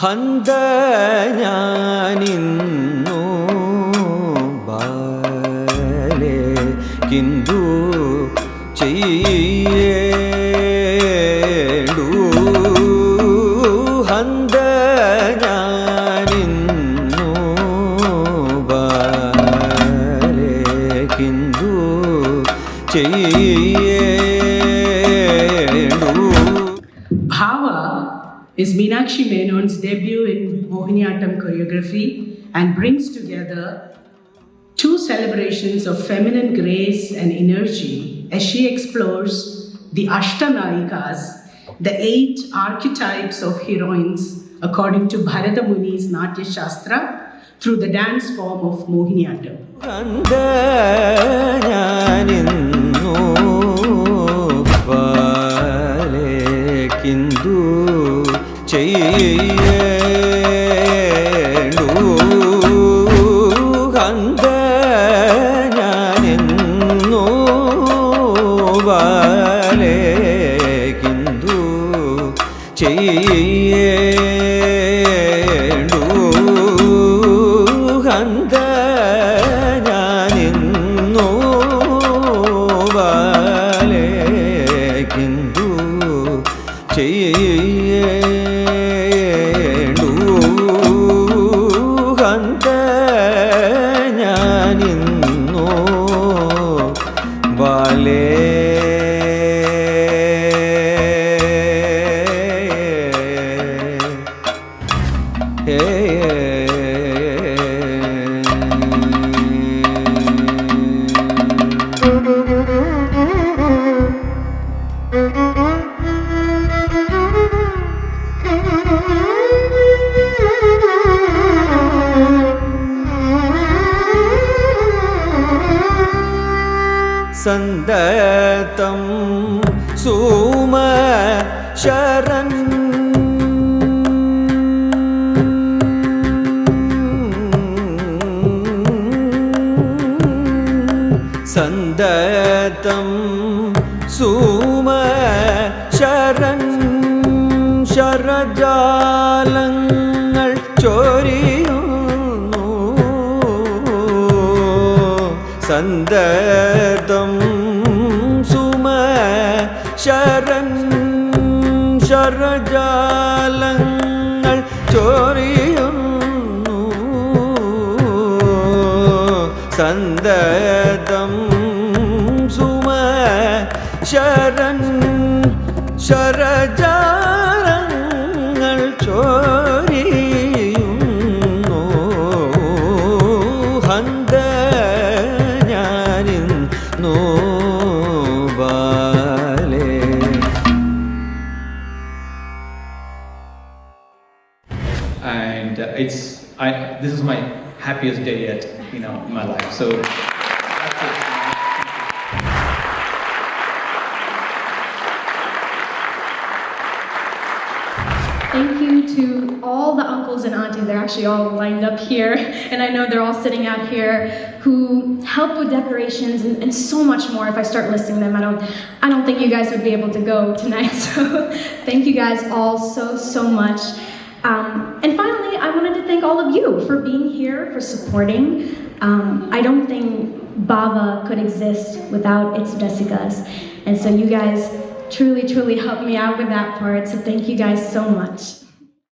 ഹന്ത ഞാനിന്നു ബാലെ കിന്തു ചെയ്യേണ്ടു ഹന്ത ഞാനിന്നു ബാലെ കിന്തു ചെയ്യേണ്ടു. Bhava is Meenakshi Menon's debut in Mohiniyattam choreography and brings together two celebrations of feminine grace and energy as she explores the Ashtanayikas, the 8 archetypes of heroines according to Bharata Muni's Natya Shastra through the dance form of Mohiniyattam. ചെയ്യേണ്ടു ഹന്ത ഞാനിന്നു ബാലെ കിന്തു ചെയ്യേണ്ടു ഹന്ത ഞാനിന്നു ബാലെ കിന്തു ചെയ്യേണ്ടു ഹന്ത ഞാനിന്നു ബാലെ സന്തതം സുമ ശരൺ സന്തതം സുമ ശരൺ ശരജാലങ്ങൾ ചൊരിയുന്നു സന്തതം സുമ ശരൺ ശരജാലങ്ങൾ ചൊരിയുന്നു സന്തതം സുമ ശരൺ ശരജാലങ്ങൾ ചൊരിയുന്നു ഹന്ത ഞാനിന്നു ബാലെ. And this is my happiest day yet, in my life. So that's it. Thank you to all the uncles and aunties. They're actually all lined up here, and I know they're all sitting out here who helped with decorations and so much more. If I start listing them, I don't think you guys would be able to go tonight. So thank you guys all so much. And finally, I wanted to thank all of you for being here, for supporting. I don't think Bava could exist without its Desikas, and so you guys truly helped me out with that part, so thank you guys so much.